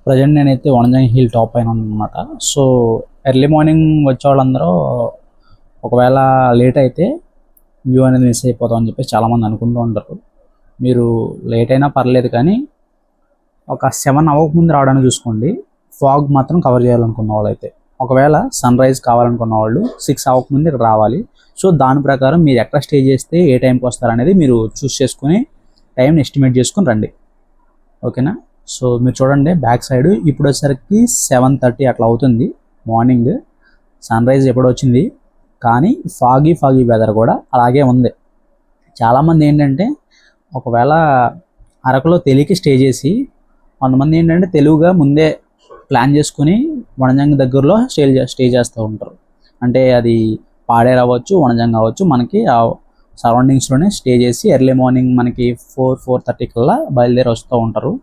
Present నేనైతే Vanajangi hill top పైన ఉన్నానమాట. So early morning వచ్చే వాళ్ళందరూ ఒకవేళ లేట్ అయితే వ్యూ అనేది మిస్ అయిపోతాం అని చెప్పేసి చాలామంది అనుకుంటూ ఉంటారు. మీరు లేట్ అయినా పర్లేదు కానీ ఒక 7 అవ్వకముందు రావడానికి చూసుకోండి. ఫాగ్ మాత్రం కవర్ చేయాలనుకున్న వాళ్ళైతే, ఒకవేళ సన్ రైజ్ కావాలనుకున్న వాళ్ళు 6 అవ్వకముందు ఇక్కడ రావాలి. సో దాని ప్రకారం మీరు ఎక్కడ స్టే చేస్తే ఏ టైంకి వస్తారనేది మీరు చూస్ చేసుకుని టైంని ఎస్టిమేట్ చేసుకుని రండి. ఓకేనా? సో మీరు చూడండి బ్యాక్ సైడ్ ఇప్పుడు వచ్చేసరికి 7:30 అట్లా అవుతుంది మార్నింగ్. సన్ రైజ్ ఎప్పుడు వచ్చింది కానీ ఫాగీ వెదర్ కూడా అలాగే ఉంది. చాలామంది ఏంటంటే ఒకవేళ అరకులో తెలియక స్టే చేసి, కొంతమంది ఏంటంటే తెలుగుగా ముందే ప్లాన్ చేసుకుని వనజంగి దగ్గరలో స్టే చేస్తూ ఉంటారు. అంటే అది పాడేరు అవ్వచ్చు, వనజంగి అవ్వచ్చు, మనకి ఆ సరౌండింగ్స్లోనే స్టే చేసి ఎర్లీ మార్నింగ్ మనకి 4-4:30 కల్లా బయలుదేరి వస్తూ ఉంటారు.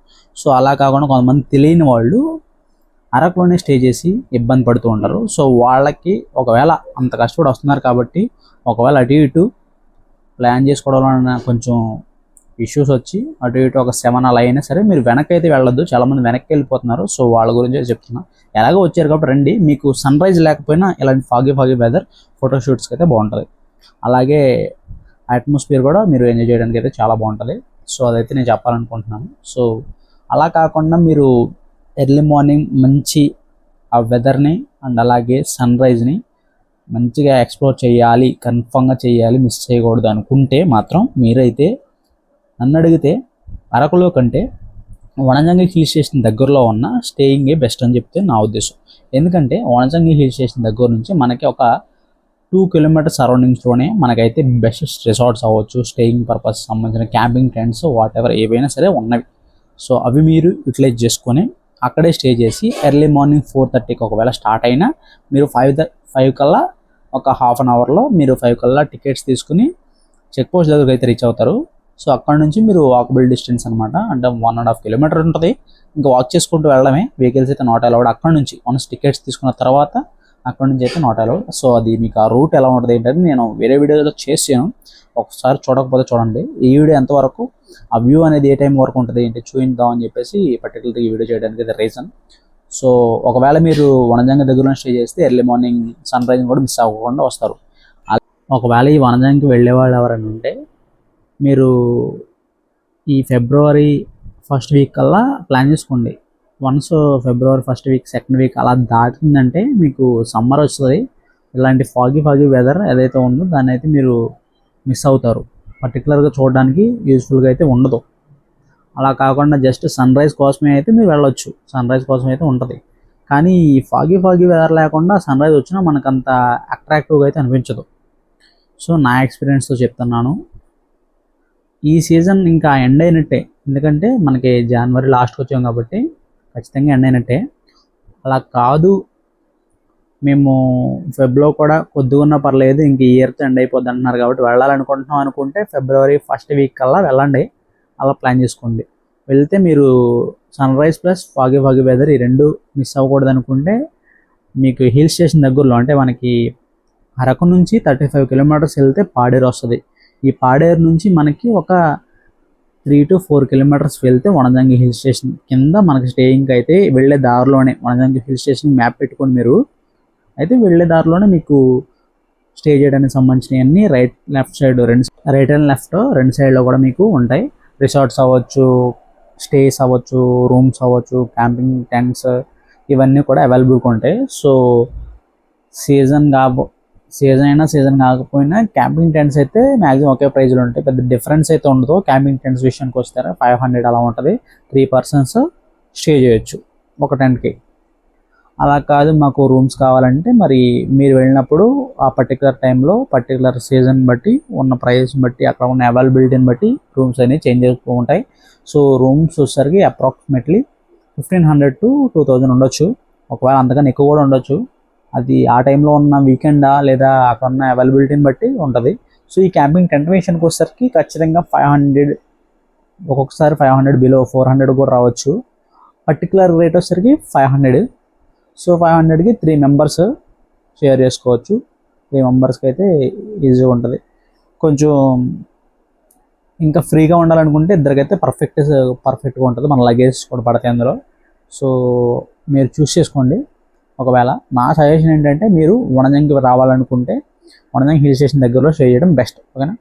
సో అలా కాకుండా కొంతమంది తెలియని వాళ్ళు అరకులోనే స్టే చేసి ఇబ్బంది పడుతూ ఉంటారు. సో వాళ్ళకి ఒకవేళ అంత కష్టపడి వస్తున్నారు కాబట్టి ఒకవేళ అటు ఇటు ప్లాన్ చేసుకోవడంలో కొంచెం ఇష్యూస్ వచ్చి అటు ఇటు ఒక 7 అలా అయినా సరే మీరు వెనక్కి అయితే వెళ్ళొద్దు. చాలామంది వెనక్కి వెళ్ళిపోతున్నారు. సో వాళ్ళ గురించి చెప్తున్నా. ఎలాగో వచ్చారు కాబట్టి రండి. మీకు సన్ రైజ్ లేకపోయినా ఇలాంటి ఫాగీ వెదర్ ఫోటోషూట్స్కి అయితే బాగుంటుంది. అలాగే అట్మాస్ఫియర్ కూడా మీరు ఎంజాయ్ చేయడానికి అయితే చాలా బాగుంటుంది. సో అదైతే నేను చెప్పాలనుకుంటున్నాను. సో అలా కాకుండా మీరు ఎర్లీ మార్నింగ్ మంచి ఆ వెదర్ని అండ్ అలాగే సన్ రైజ్ని మంచిగా ఎక్స్ప్లోర్ చేయాలి, కన్ఫామ్గా చేయాలి, మిస్ చేయకూడదు అనుకుంటే మాత్రం మీరైతే నన్ను అడిగితే అరకులో కంటే వనజంగి హిల్ స్టేషన్ దగ్గరలో ఉన్న స్టేయింగే బెస్ట్ అని చెప్తే నా ఉద్దేశం. ఎందుకంటే వనజంగి హిల్ స్టేషన్ దగ్గర నుంచి మనకి ఒక 2 కిలోమీటర్ సరౌండింగ్స్లోనే మనకైతే బెస్ట్ రిసార్ట్స్ అవ్వచ్చు, స్టేయింగ్ పర్పస్ సంబంధించిన క్యాంపింగ్ టెంట్స్ వాట్ ఎవర్ ఏవైనా సరే ఉన్నవి. సో అవి మీరు యూటిలైజ్ చేసుకొని అక్కడే స్టే చేసి ఎర్లీ మార్నింగ్ 4:30కి ఒకవేళ స్టార్ట్ అయినా మీరు 5 కల్లా ఒక హాఫ్ అన్ అవర్లో మీరు 5 కల్లా టికెట్స్ తీసుకుని చెక్ పోస్ట్ దగ్గరికి అయితే రీచ్ అవుతారు. సో అక్కడ నుంచి మీరు వాకబుల్ డిస్టెన్స్ అనమాట, అంటే 1.5 కిలోమీటర్ ఉంటుంది. ఇంకా వాక్ చేసుకుంటూ వెళ్ళడమే. వెహికల్స్ అయితే నాట్ అలౌడ్. అక్కడ నుంచి వన్స్ టికెట్స్ తీసుకున్న తర్వాత అక్కడ నుంచి అయితే నాట్ అలౌడ్. సో అది మీకు ఆ రూట్ ఎలా ఉంటుంది ఏంటంటే నేను వేరే వీడియోలో చేసాను, ఒకసారి చూడకపోతే చూడండి. ఈ వీడియో ఎంతవరకు ఆ వ్యూ అనేది ఏ టైం వరకు ఉంటుంది ఏంటి చూద్దాం అని చెప్పేసి పర్టికులర్గా ఈ వీడియో చేయడానికి అయితే రీజన్. సో ఒకవేళ మీరు వనజంగి దగ్గరలో స్టే చేస్తే ఎర్లీ మార్నింగ్ సన్ రైజ్ కూడా మిస్ అవ్వకుండా వస్తారు. ఒకవేళ ఈ వనజంగికి వెళ్ళే వాళ్ళు ఎవరైనా ఉంటే మీరు ఈ ఫిబ్రవరి 1st వీక్ కల్లా ప్లాన్ చేసుకోండి. వన్స్ ఫిబ్రవరి 1st వీక్ 2nd వీక్ అలా దాటిందంటే మీకు సమ్మర్ వస్తుంది. ఇలాంటి ఫాగీ వెదర్ ఏదైతే ఉందో దాన్ని అయితే మీరు మిస్ అవుతారు. పర్టికులర్గా చూడడానికి యూజ్ఫుల్గా అయితే ఉండదు. అలా కాకుండా జస్ట్ సన్ రైజ్ కోసమే అయితే మీరు వెళ్ళొచ్చు. సన్ రైజ్ కోసం అయితే ఉంటుంది. కానీ ఈ ఫాగీ వెదర్ లేకుండా సన్ రైజ్ వచ్చినా మనకు అంత అట్రాక్టివ్గా అయితే అనిపించదు. సో నా ఎక్స్పీరియన్స్తో చెప్తున్నాను. ఈ సీజన్ ఇంకా ఎండ్ అయినట్టే, ఎందుకంటే మనకి జనవరి లాస్ట్కి వచ్చాం కాబట్టి ఖచ్చితంగా ఎండ్ అయినట్టే. అలా కాదు మేము ఫెబ్లో కూడా కొద్దిగా ఉన్నా పర్లేదు ఇంక ఈ ఇయర్తో ఎండ్ అయిపోద్ది అంటున్నారు కాబట్టి వెళ్ళాలనుకుంటున్నాం అనుకుంటే ఫిబ్రవరి 1st వీక్ కల్లా వెళ్ళండి. అలా ప్లాన్ చేసుకోండి. వెళ్తే మీరు sunrise plus foggy weather ఈ రెండు మిస్ అవ్వకూడదు అనుకుంటే మీకు హిల్ స్టేషన్ దగ్గరలో, అంటే మనకి అరకు నుంచి 35 కిలోమీటర్స్ వెళ్తే పాడేరు వస్తుంది. ఈ పాడేరు నుంచి మనకి ఒక 3 to 4 కిలోమీటర్స్ వెళ్తే వనజంగి హిల్ స్టేషన్ కింద మనకి స్టేయింగ్కి అయితే వెళ్ళే దారిలోనే వనజంగి హిల్ స్టేషన్ మ్యాప్ పెట్టుకొని మీరు అయితే వెళ్ళే దారిలోనే మీకు స్టే చేయడానికి సంబంధించినవన్నీ రైట్ అండ్ లెఫ్ట్ రెండు సైడ్లో కూడా మీకు ఉంటాయి. రిసార్ట్స్ అవ్వచ్చు, స్టేస్ అవ్వచ్చు, రూమ్స్ అవ్వచ్చు, క్యాంపింగ్ టెంట్స్ ఇవన్నీ కూడా అవైలబుల్గా ఉంటాయి. సో సీజన్ అయినా సీజన్ కాకపోయినా క్యాంపింగ్ టెంట్స్ అయితే మ్యాక్సిమం ఒకే ప్రైజ్లో ఉంటాయి. పెద్ద డిఫరెన్స్ అయితే ఉండదు. క్యాంపింగ్ టెంట్స్ విషయానికి వస్తే 500 అలా ఉంటుంది. 3 persons స్టే చేయొచ్చు ఒక టెంట్కి. అలా కాదు మాకు రూమ్స్ కావాలంటే మరి మీరు వెళ్ళినప్పుడు ఆ పర్టికులర్ టైంలో పర్టికులర్ సీజన్ బట్టి ఉన్న ప్రైస్ బట్టి అక్కడ ఉన్న అవైలబిలిటీని బట్టి రూమ్స్ అనేవి చేంజ్ అవుతూ ఉంటాయి. సో రూమ్స్ వచ్చేసరికి అప్రాక్సిమేట్లీ 1500 to 2000 ఉండొచ్చు. ఒకవేళ అంతకన్నా ఎక్కువ కూడా ఉండొచ్చు. అది ఆ టైంలో ఉన్న వీకెండా లేదా అక్కడ ఉన్న అవైలబిలిటీని బట్టి ఉంటుంది. సో ఈ క్యాంపింగ్ టెంట్ విషయానికి వచ్చేసరికి ఖచ్చితంగా 500, ఒక్కొక్కసారి 500 బిలో 400 కూడా రావచ్చు. పర్టికులర్ రేట్ వచ్చేసరికి 500. సో 500కి 3 members షేర్ చేసుకోవచ్చు. 3 members అయితే ఈజీగా ఉంటుంది. కొంచెం ఇంకా ఫ్రీగా ఉండాలనుకుంటే ఇద్దరికైతే పర్ఫెక్ట్గా ఉంటుంది. మన లగేజ్ కూడా పడతాయి అందులో. సో మీరు చూస్ చేసుకోండి. ఒకవేళ నా సజెషన్ ఏంటంటే మీరు వనజంగి రావాలనుకుంటే వనజంగి హిల్ స్టేషన్ దగ్గరలో స్టే చేయడం బెస్ట్. ఓకేనా.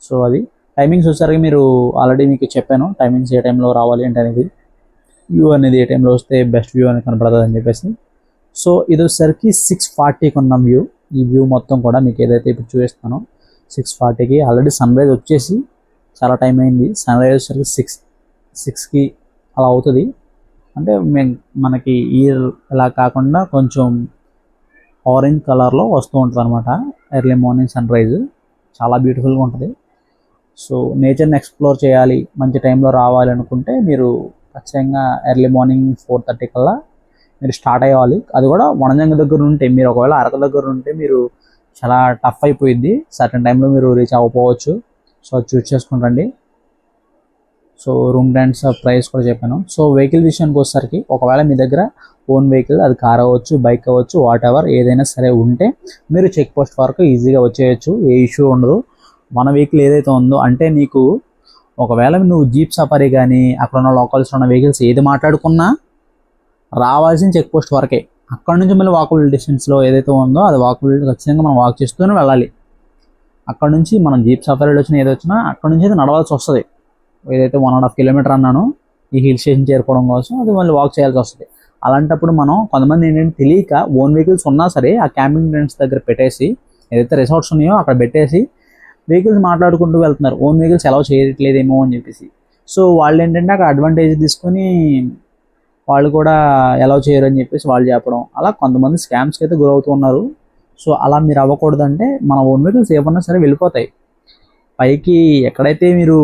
సో అది టైమింగ్స్ వచ్చేసరికి మీరు ఆల్రెడీ మీకు చెప్పాను టైమింగ్స్ ఏ టైంలో రావాలి అంటే అనేది, వ్యూ అనేది ఏ టైంలో వస్తే బెస్ట్ వ్యూ అనేది కనపడుతుంది అని చెప్పేసి. సో ఇది వచ్చేసరికి 6:40కి ఉన్న వ్యూ. ఈ వ్యూ మొత్తం కూడా మీకు ఏదైతే ఇప్పుడు చూపిస్తానో 6:40కి ఆల్రెడీ సన్ రైజ్ వచ్చేసి చాలా టైం అయింది. సన్ రైజ్ వచ్చేసరికి 6కి అలా అవుతుంది. అంటే మనకి ఈ ఇలా కాకుండా కొంచెం ఆరెంజ్ కలర్లో వస్తూ ఉంటుంది అనమాట ఎర్లీ మార్నింగ్ సన్ రైజ్. చాలా బ్యూటిఫుల్గా ఉంటుంది. సో నేచర్ని ఎక్స్ప్లోర్ చేయాలి, మంచి టైంలో రావాలి అనుకుంటే మీరు ఖచ్చితంగా ఎర్లీ మార్నింగ్ 4:30 కల్లా మీరు స్టార్ట్ అయ్యాలి. అది కూడా వనజంగి దగ్గర ఉంటే, మీరు ఒకవేళ అరకు దగ్గర ఉంటే మీరు చాలా టఫ్ అయిపోయింది, సర్టన్ టైంలో మీరు రీచ్ అవ్వకపోవచ్చు. సో అది చూస్ చేసుకుంటండి. సో రూమ్ రెంట్స్ ప్రైస్ కూడా చెప్పాను. సో వెహికల్ విషయానికి వచ్చేసరికి ఒకవేళ మీ దగ్గర ఓన్ వెహికల్, అది కార్ అవ్వచ్చు, బైక్ అవ్వచ్చు, వాట్ ఎవర్ ఏదైనా సరే ఉంటే మీరు చెక్ పోస్ట్ వరకు ఈజీగా వచ్చేయచ్చు, ఏ ఇష్యూ ఉండదు. మన వెహికల్ ఏదైతే ఉందో అంటే నీకు ఒకవేళ నువ్వు జీప్ సఫారీ కానీ అక్కడ ఉన్న లోకల్స్లో ఉన్న వెహికల్స్ ఏది మాట్లాడుకున్నా రావాల్సిన చెక్ పోస్ట్ వరకే. అక్కడ నుంచి మళ్ళీ వాకబుల్ డిస్టెన్స్లో ఏదైతే ఉందో అది వాకబుల్ ఖచ్చితంగా మనం వాక్ చేస్తూనే వెళ్ళాలి. అక్కడ నుంచి మనం జీప్ సఫారీలో వచ్చినా ఏది వచ్చినా అక్కడ నుంచి అయితే నడవాల్సి వస్తుంది. ఏదైతే 1.5 కిలోమీటర్ అన్నానో ఈ హిల్ స్టేషన్ చేరుకోవడం కోసం అది మళ్ళీ వాక్ చేయాల్సి వస్తుంది. అలాంటప్పుడు మనం కొంతమంది ఏంటంటే తెలియక ఓన్ వెహికల్స్ ఉన్నా సరే ఆ క్యాంపింగ్ టెంట్స్ దగ్గర పెట్టేసి, ఏదైతే రిసార్ట్స్ ఉన్నాయో అక్కడ పెట్టేసి వెహికల్స్ మాట్లాడుకుంటూ వెళ్తున్నారు, ఓన్ వెహికల్స్ అలౌ చేయట్లేదేమో అని చెప్పేసి. సో వాళ్ళు ఏంటంటే అక్కడ అడ్వాంటేజ్ తీసుకొని వాళ్ళు కూడా అలౌ చేయరు అని చెప్పేసి వాళ్ళు చెప్పడం, అలా కొంతమంది స్కామ్స్కి అయితే గురవుతూ ఉన్నారు. సో అలా మీరు అవ్వకూడదంటే మన ఓన్ వెహికల్స్ ఏమన్నా సరే వెళ్ళిపోతాయి. పైకి ఎక్కడైతే మీరు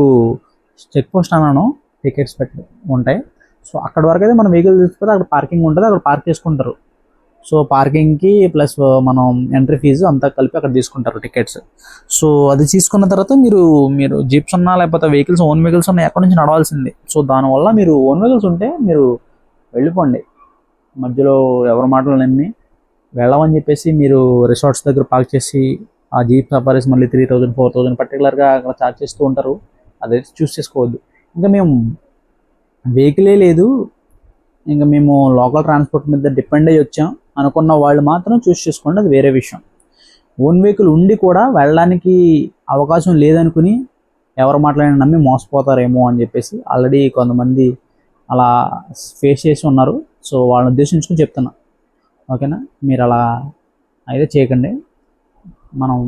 చెక్ పోస్ట్ అన్నానో టికెట్స్ పెట్టి ఉంటాయి, సో అక్కడ వరకు అయితే మన వెహికల్ తీసుకుపోతే అక్కడ పార్కింగ్ ఉంటుంది, అక్కడ పార్క్ చేసుకుంటారు. సో పార్కింగ్కి ప్లస్ మనం ఎంట్రీ ఫీజు అంతా కలిపి అక్కడ తీసుకుంటారు టికెట్స్. సో అది తీసుకున్న తర్వాత మీరు జీప్స్ ఉన్నా లేకపోతే వెహికల్స్ ఓన్ వెహికల్స్ ఉన్నా ఎక్కడి నుంచి నడవాల్సింది. సో దానివల్ల మీరు ఓన్ వెహికల్స్ ఉంటే మీరు వెళ్ళిపోండి, మధ్యలో ఎవరి మాటలు నమ్మి వెళ్ళమని చెప్పేసి మీరు రిసార్ట్స్ దగ్గర పార్క్ చేసి ఆ జీప్ సఫారీస్ మళ్ళీ 3,000 4,000 పర్టికులర్గా అక్కడ ఛార్జ్ చేస్తూ ఉంటారు. అదైతే చూస్ చేసుకోవద్దు. ఇంకా మేము వెహికలే లేదు, ఇంకా మేము లోకల్ ట్రాన్స్పోర్ట్ మీద డిపెండ్ అయ్యి వచ్చాం అనుకున్న వాళ్ళు మాత్రం చూస్ చేసుకోండి, అది వేరే విషయం. ఓన్ వెహికల్ ఉండి కూడా వెళ్ళడానికి అవకాశం లేదనుకుని ఎవరు మాట్లాడినా నమ్మి మోసపోతారేమో అని చెప్పేసి ఆల్రెడీ కొంతమంది అలా ఫేస్ చేసి ఉన్నారు. సో వాళ్ళని ఉద్దేశించుకుని చెప్తున్నా, ఓకేనా. మీరు అలా అయితే చేయకండి. మనం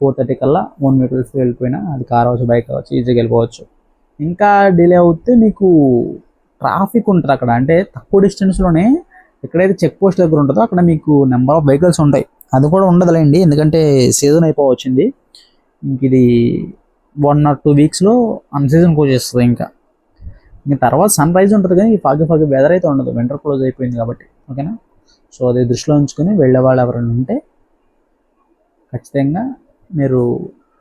4:30 కల్లా ఓన్ వెహికల్స్ వెళ్ళిపోయినా, అది కార్ అవ్వచ్చు, బైక్ అవ్వచ్చు, ఈజీగా వెళ్ళిపోవచ్చు. ఇంకా డిలే అవుతే మీకు ట్రాఫిక్ ఉంటుంది అక్కడ, అంటే తక్కువ డిస్టెన్స్లోనే ఎక్కడైతే చెక్ పోస్ట్ దగ్గర ఉంటుందో అక్కడ మీకు నెంబర్ ఆఫ్ వెహికల్స్ ఉంటాయి. అది కూడా ఉండదులేండి, ఎందుకంటే సీజన్ అయిపోవచ్చింది. ఇంక ఇది 1 or 2 వీక్స్లో అన్సీజన్కి వచ్చేస్తుంది. ఇంకా తర్వాత సన్ రైజ్ ఉంటుంది కానీ ఈ ఫాగి వెదర్ అయితే ఉండదు, వింటర్ క్లోజ్ అయిపోయింది కాబట్టి, ఓకేనా. సో అది దృష్టిలో ఉంచుకొని వెళ్ళే వాళ్ళు ఎవరైనా ఉంటే ఖచ్చితంగా మీరు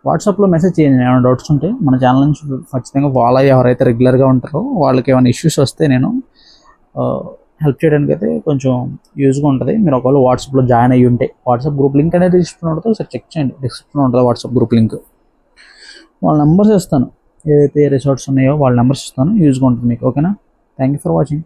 వాట్సాప్లో మెసేజ్ చేయండి. ఏమైనా డౌట్స్ ఉంటే మన ఛానల్ నుంచి ఖచ్చితంగా ఫాలో అయ్యి ఎవరైతే రెగ్యులర్గా ఉంటారో వాళ్ళకి ఏమైనా ఇష్యూస్ వస్తే నేను హెల్ప్ చేయడానికి అయితే కొంచెం యూజ్గా ఉంటుంది. మీరు ఒకవేళ వాట్సాప్లో జాయిన్ అయ్యి ఉంటే వాట్సాప్ గ్రూప్ లింక్ అనేది డిస్క్రిప్షన్ ఉంటుంది, ఒకసారి చెక్ చేయండి. డిస్క్రిప్షన్లో ఉంటుంది వాట్సాప్ గ్రూప్ లింక్. వాళ్ళ నెంబర్స్ ఇస్తాను, ఏదైతే రిసార్ట్స్ ఉన్నాయో వాళ్ళ నెంబర్స్ ఇస్తాను, యూజ్గా ఉంటుంది మీకు, ఓకేనా. Thank you for watching.